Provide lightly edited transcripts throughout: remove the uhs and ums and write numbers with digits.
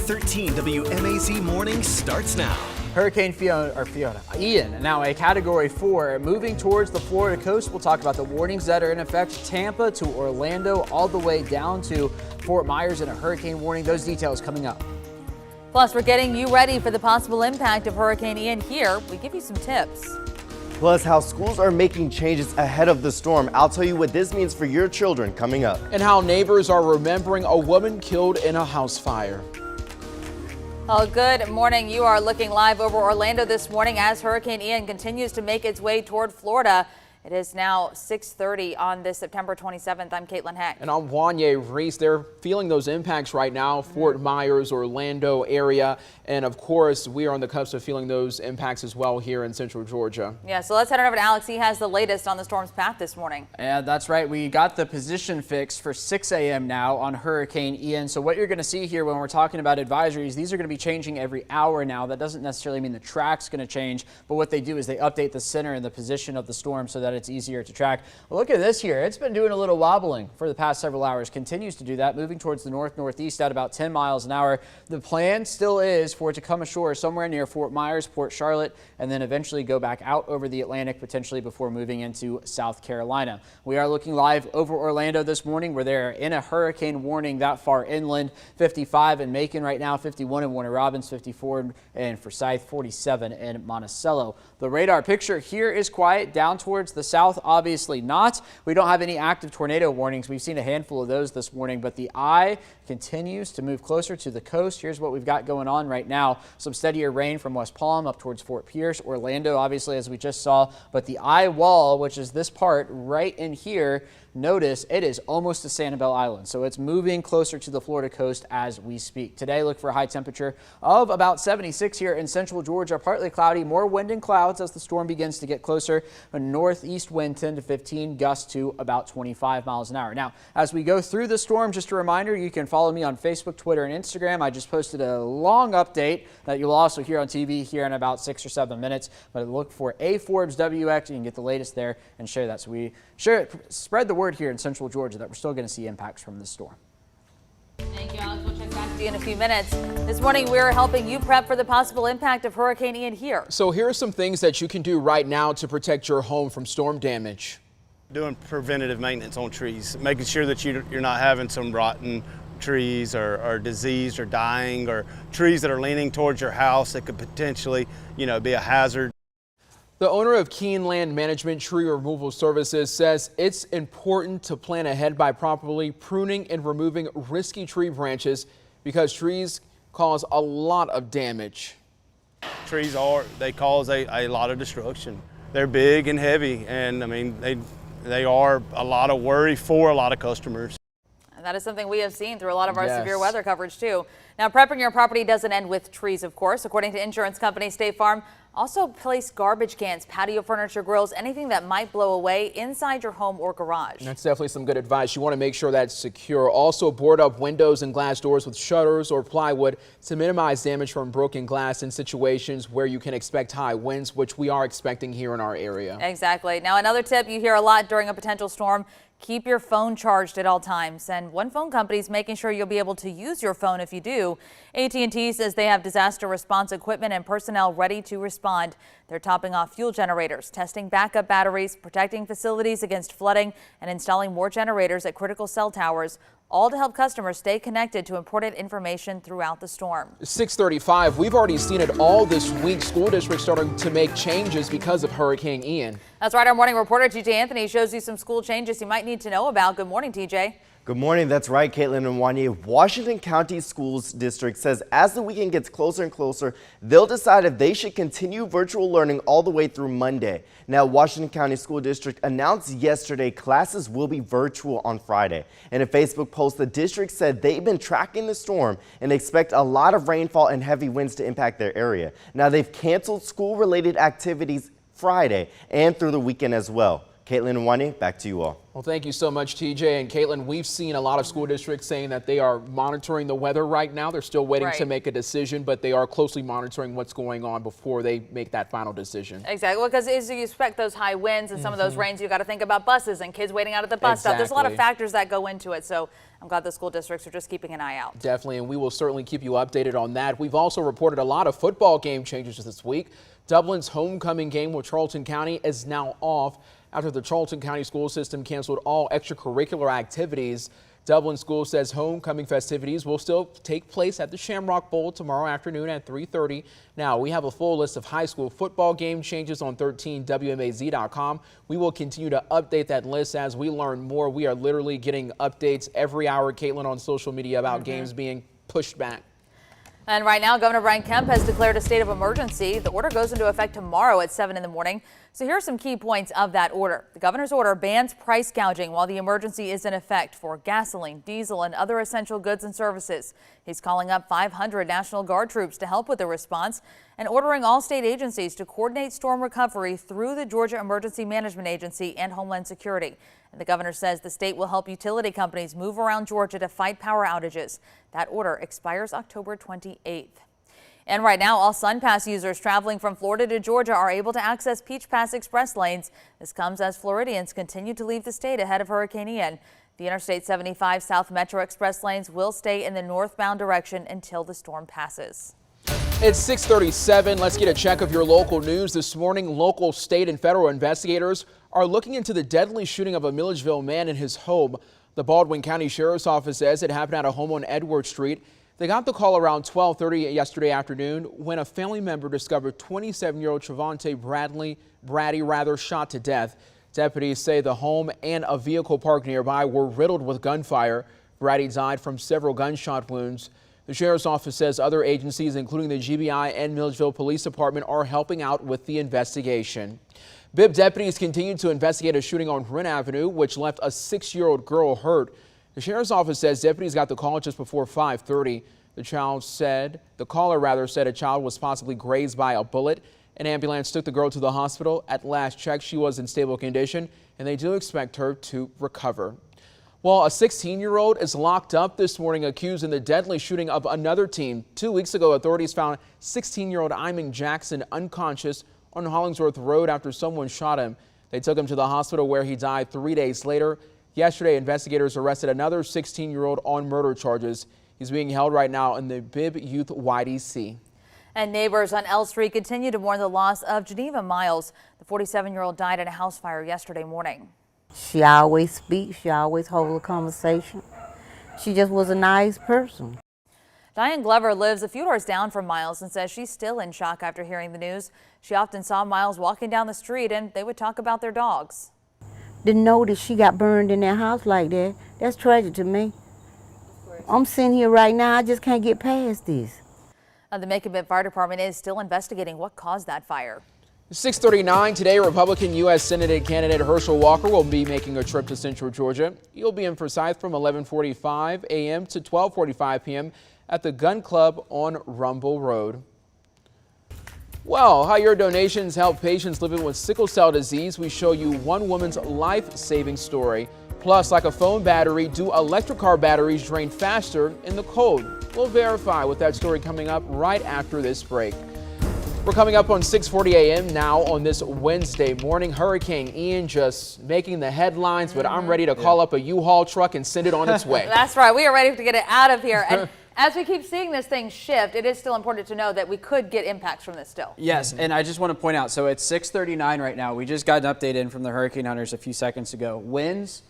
13 WMAZ Morning starts now. Hurricane Ian, now a Category 4, moving towards the Florida coast. We'll talk about the warnings that are in effect. Tampa to Orlando, all the way down to Fort Myers in a hurricane warning. Those details coming up. Plus, we're getting you ready for the possible impact of Hurricane Ian here. We give you some tips. Plus, how schools are making changes ahead of the storm. I'll tell you what this means for your children coming up. And how neighbors are remembering a woman killed in a house fire. Oh, good morning. You are looking live over Orlando this morning as Hurricane Ian continues to make its way toward Florida. It is now 6:30 on this September 27th. I'm Caitlin Heck. And I'm Wanye Reese. They're feeling those impacts right now, Fort Myers, Orlando area. And of course, we are on the cusp of feeling those impacts as well here in central Georgia. Yeah, so let's head on over to Alex. He has the latest on the storm's path this morning. Yeah, that's right. We got the position fixed for 6 a.m. now on Hurricane Ian. So what you're going to see here when we're talking about advisories, these are going to be changing every hour now. That doesn't necessarily mean the track's going to change, but what they do is they update the center and the position of the storm so that it's easier to track. Well, look at this here. It's been doing a little wobbling for the past several hours. Continues to do that, moving towards the north-northeast at about 10 miles an hour. The plan still is for it to come ashore somewhere near Fort Myers, Port Charlotte, and then eventually go back out over the Atlantic, potentially before moving into South Carolina. We are looking live over Orlando this morning, where they're in a hurricane warning that far inland. 55 in Macon right now, 51 in Warner Robins, 54 in Forsyth, 47 in Monticello. The radar picture here is quiet. Down towards the south, obviously not. We don't have any active tornado warnings. We've seen a handful of those this morning, but the eye continues to move closer to the coast. Here's what we've got going on right now. Some steadier rain from West Palm up towards Fort Pierce, Orlando, obviously, as we just saw. But the eye wall, which is this part right in here, notice it is almost to Sanibel Island. So it's moving closer to the Florida coast as we speak. Today, look for a high temperature of about 76 here in central Georgia. Partly cloudy, more wind and clouds as the storm begins to get closer. A northeast wind 10 to 15, gusts to about 25 miles an hour. Now, as we go through the storm, just a reminder, you can follow me on Facebook, Twitter, and Instagram. I just posted a long update that you'll also hear on TV here in about 6 or 7 minutes. But look for A Forbes WX. You can get the latest there and share that. So we share it, spread the word here in central Georgia that we're still going to see impacts from this storm. Thank you, Alex. We'll check back to you in a few minutes. This morning, we're helping you prep for the possible impact of Hurricane Ian here. So here are some things that you can do right now to protect your home from storm damage. Doing preventative maintenance on trees, making sure that you're not having some rotten trees or diseased or dying, or trees that are leaning towards your house that could potentially, be a hazard. The owner of Keen Land Management Tree Removal Services says it's important to plan ahead by properly pruning and removing risky tree branches because trees cause a lot of damage. Trees they cause a lot of destruction. They're big and heavy, and they are a lot of worry for a lot of customers. And that is something we have seen through a lot of our severe weather coverage too. Now, prepping your property doesn't end with trees, of course. According to insurance company State Farm, also place garbage cans, patio furniture, grills, anything that might blow away inside your home or garage. That's definitely some good advice. You want to make sure that's secure. Also, board up windows and glass doors with shutters or plywood to minimize damage from broken glass in situations where you can expect high winds, which we are expecting here in our area. Exactly. Now, another tip you hear a lot during a potential storm: keep your phone charged at all times. And one phone company is making sure you'll be able to use your phone if you do. AT&T says they have disaster response equipment and personnel ready to respond. They're topping off fuel generators, testing backup batteries, protecting facilities against flooding, and installing more generators at critical cell towers, all to help customers stay connected to important information throughout the storm. 6:35. We've already seen it all this week. School districts starting to make changes because of Hurricane Ian. That's right. Our morning reporter TJ Anthony shows you some school changes you might need to know about. Good morning, TJ. Good morning. That's right, Caitlin and Wanye. Washington County Schools District says as the weekend gets closer and closer, they'll decide if they should continue virtual learning all the way through Monday. Now, Washington County School District announced yesterday classes will be virtual on Friday. In a Facebook post, the district said they've been tracking the storm and expect a lot of rainfall and heavy winds to impact their area. Now, they've canceled school-related activities Friday and through the weekend as well. Caitlin and Wanya, back to you all. Well, thank you so much, TJ and Caitlin. We've seen a lot of school districts saying that they are monitoring the weather right now. They're still waiting to make a decision, but they are closely monitoring what's going on before they make that final decision. Exactly, because as you expect those high winds and some of those rains, you got to think about buses and kids waiting out at the bus stop. There's a lot of factors that go into it, so I'm glad the school districts are just keeping an eye out. Definitely, and we will certainly keep you updated on that. We've also reported a lot of football game changes this week. Dublin's homecoming game with Charlton County is now off after the Charlton County school system canceled all extracurricular activities. Dublin School says homecoming festivities will still take place at the Shamrock Bowl tomorrow afternoon at 3:30. Now, we have a full list of high school football game changes on 13WMAZ.com. We will continue to update that list as we learn more. We are literally getting updates every hour, Caitlin, on social media about games being pushed back. And right now, Governor Brian Kemp has declared a state of emergency. The order goes into effect tomorrow at 7 in the morning. So here are some key points of that order. The governor's order bans price gouging while the emergency is in effect for gasoline, diesel, and other essential goods and services. He's calling up 500 National Guard troops to help with the response and ordering all state agencies to coordinate storm recovery through the Georgia Emergency Management Agency and Homeland Security. And the governor says the state will help utility companies move around Georgia to fight power outages. That order expires October 28th. And right now, all SunPass users traveling from Florida to Georgia are able to access Peach Pass Express lanes. This comes as Floridians continue to leave the state ahead of Hurricane Ian. The Interstate 75 South Metro Express lanes will stay in the northbound direction until the storm passes. It's 6:37. Let's get a check of your local news this morning. Local, state, and federal investigators are looking into the deadly shooting of a Milledgeville man in his home. The Baldwin County Sheriff's Office says it happened at a home on Edward Street. They got the call around 12:30 yesterday afternoon when a family member discovered 27-year-old Trevante Brady shot to death. Deputies say the home and a vehicle parked nearby were riddled with gunfire. Brady died from several gunshot wounds. The Sheriff's Office says other agencies, including the GBI and Milledgeville Police Department, are helping out with the investigation. Bibb deputies continue to investigate a shooting on Bryn Avenue, which left a 6-year-old girl hurt. The Sheriff's Office says deputies got the call just before 5:30. The caller said a child was possibly grazed by a bullet. An ambulance took the girl to the hospital. At last check, she was in stable condition, and they do expect her to recover. Well, a 16-year-old is locked up this morning accused in the deadly shooting of another teen. 2 weeks ago, authorities found 16-year-old Iman Jackson unconscious on Hollingsworth Road after someone shot him. They took him to the hospital where he died 3 days later. Yesterday, investigators arrested another 16-year-old on murder charges. He's being held right now in the Bibb Youth YDC. And neighbors on L Street continue to mourn the loss of Geneva Miles. The 47-year-old died in a house fire yesterday morning. She always speaks. She always holds a conversation. She just was a nice person. Diane Glover lives a few doors down from Miles and says she's still in shock after hearing the news. She often saw Miles walking down the street and they would talk about their dogs. Didn't know that she got burned in that house like that. That's tragic to me. I'm sitting here right now. I just can't get past this. The Macon Fire Department is still investigating what caused that fire. 6:39 today, Republican U.S. Senate candidate Herschel Walker will be making a trip to Central Georgia. He'll be in Forsyth from 11:45 a.m. to 12:45 p.m. at the Gun Club on Rumble Road. Well, how your donations help patients living with sickle cell disease. We show you one woman's life-saving story. Plus, like a phone battery, do electric car batteries drain faster in the cold? We'll verify with that story coming up right after this break. We're coming up on 6:40 a.m. now on this Wednesday morning. Hurricane Ian just making the headlines, but I'm ready to call up a U-Haul truck and send it on its way. That's right. We are ready to get it out of here. And as we keep seeing this thing shift, it is still important to know that we could get impacts from this still. Yes, and I just want to point out, so it's 6:39 right now. We just got an update in from the hurricane hunters a few seconds ago. Winds,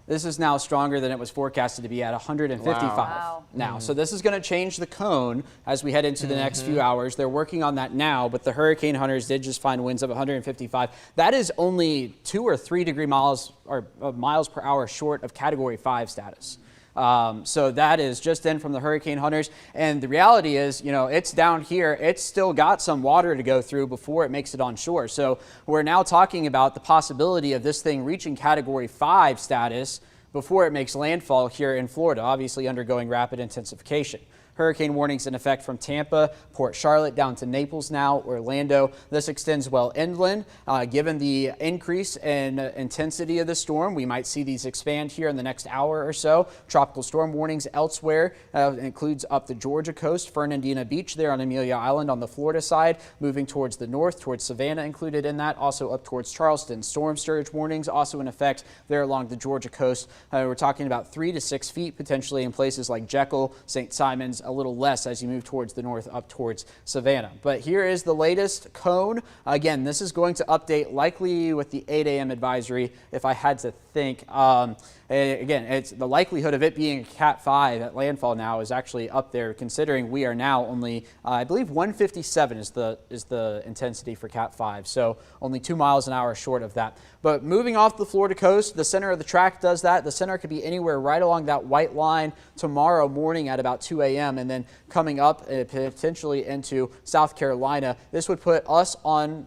this is now stronger than it was forecasted to be at 155 now. So this is going to change the cone as we head into the next few hours. They're working on that now, but the hurricane hunters did just find winds of 155. That is only 2 or 3 degree miles per hour short of Category 5 status. So that is just in from the hurricane hunters. And the reality is, you know, it's down here. It's still got some water to go through before it makes it on shore. So we're now talking about the possibility of this thing reaching Category 5 status before it makes landfall here in Florida, obviously undergoing rapid intensification. Hurricane warnings in effect from Tampa, Port Charlotte down to Naples now, Orlando. This extends well inland. Given the increase in intensity of the storm, we might see these expand here in the next hour or so. Tropical storm warnings elsewhere includes up the Georgia coast, Fernandina Beach there on Amelia Island on the Florida side, moving towards the north, towards Savannah included in that, also up towards Charleston. Storm surge warnings also in effect there along the Georgia coast. We're talking about 3 to 6 feet potentially in places like Jekyll, St. Simons, a little less as you move towards the north up towards Savannah. But here is the latest cone. Again, this is going to update likely with the 8 a.m. advisory if I had to think. Again, it's the likelihood of it being a Cat 5 at landfall now is actually up there, considering we are now only, I believe 157 is the intensity for Cat 5, so only 2 miles an hour short of that. But moving off the Florida coast, the center of the track does that. The center could be anywhere right along that white line tomorrow morning at about 2 a.m. and then coming up potentially into South Carolina. This would put us on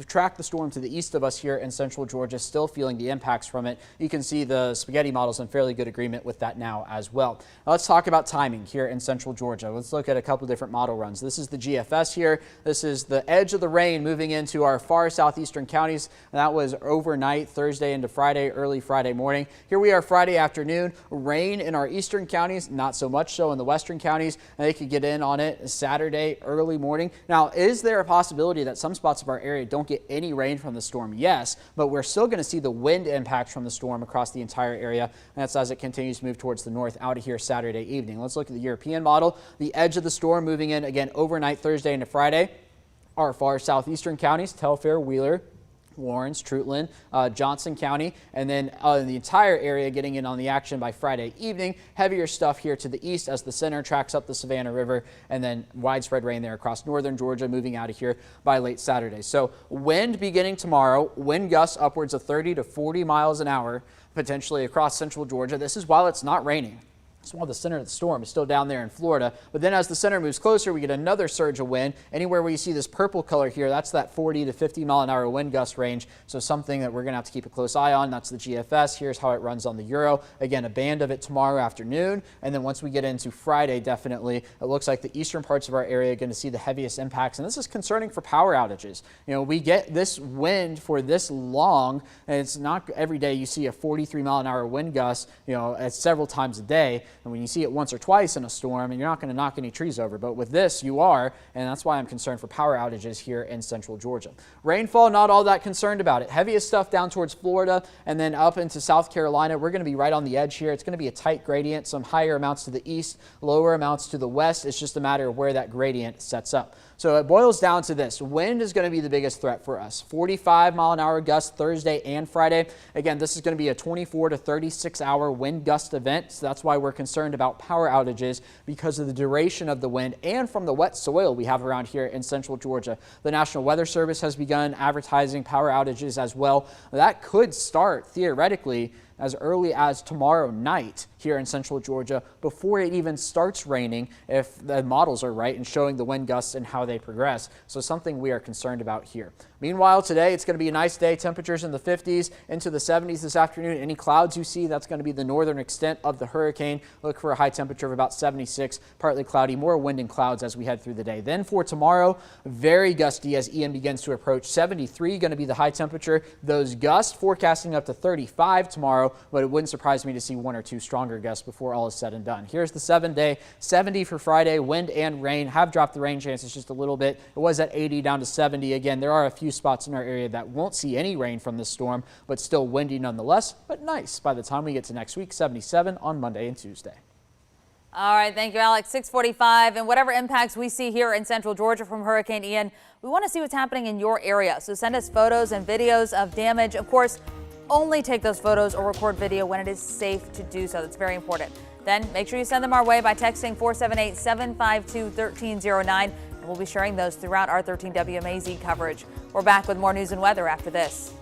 track the storm to the east of us here in central Georgia, still feeling the impacts from it. You can see the spaghetti models in fairly good agreement with that now as well. Now let's talk about timing here in central Georgia. Let's look at a couple different model runs. This is the GFS here. This is the edge of the rain moving into our far southeastern counties. That was overnight Thursday into Friday, early Friday morning. Here we are Friday afternoon. Rain in our eastern counties, not so much so in the western counties. They could get in on it Saturday early morning. Now, is there a possibility that some spots of our area don't get any rain from the storm? Yes, but we're still going to see the wind impact from the storm across the entire area, and that's as it continues to move towards the north out of here Saturday evening. Let's look at the European model. The edge of the storm moving in again overnight Thursday into Friday. Our far southeastern counties, Telfair, Wheeler, Lawrence, Trutland, Johnson County, and then the entire area getting in on the action by Friday evening. Heavier stuff here to the east as the center tracks up the Savannah River, and then widespread rain there across northern Georgia moving out of here by late Saturday. So wind beginning tomorrow, wind gusts upwards of 30 to 40 miles an hour potentially across central Georgia. This is while it's not raining. So while the center of the storm is still down there in Florida, but then as the center moves closer, we get another surge of wind. Anywhere where you see this purple color here, that's that 40 to 50 mile an hour wind gust range. So something that we're going to have to keep a close eye on. That's the GFS. Here's how it runs on the Euro. Again, a band of it tomorrow afternoon. And then once we get into Friday, definitely, it looks like the eastern parts of our area are going to see the heaviest impacts. And this is concerning for power outages. You know, we get this wind for this long, and it's not every day you see a 43 mile an hour wind gust, you know, several times a day. And when you see it once or twice in a storm, and you're not going to knock any trees over, but with this you are, and that's why I'm concerned for power outages here in central Georgia. Rainfall, not all that concerned about it. Heaviest stuff down towards Florida and then up into South Carolina. We're going to be right on the edge here. It's going to be a tight gradient, some higher amounts to the east, lower amounts to the west. It's just a matter of where that gradient sets up. So it boils down to this. Wind is going to be the biggest threat for us. 45 mile an hour gusts Thursday and Friday. Again, this is going to be a 24 to 36 hour wind gust event. So that's why we're concerned about power outages, because of the duration of the wind and from the wet soil we have around here in central Georgia. The National Weather Service has begun advertising power outages as well. That could start theoretically as early as tomorrow night here in central Georgia before it even starts raining, if the models are right and showing the wind gusts and how they progress. So something we are concerned about here. Meanwhile, today it's going to be a nice day. Temperatures in the 50s into the 70s this afternoon. Any clouds you see, that's going to be the northern extent of the hurricane. Look for a high temperature of about 76, partly cloudy, more wind and clouds as we head through the day. Then for tomorrow, very gusty as Ian begins to approach. 73 going to be the high temperature. Those gusts forecasting up to 35 tomorrow, but it wouldn't surprise me to see one or two stronger gusts before all is said and done. Here's the 7-day, 70 for Friday. Wind and rain have dropped the rain chances just a little bit. It was at 80 down to 70. Again, there are a few spots in our area that won't see any rain from this storm, but still windy nonetheless, but nice by the time we get to next week. 77 on Monday and Tuesday. All right, thank you, Alex. 6:45, and whatever impacts we see here in central Georgia from Hurricane Ian, we want to see what's happening in your area. So send us photos and videos of damage. Of course, only take those photos or record video when it is safe to do so. That's very important. Then make sure you send them our way by texting 478-752-1309. And we'll be sharing those throughout our 13 WMAZ coverage. We're back with more news and weather after this.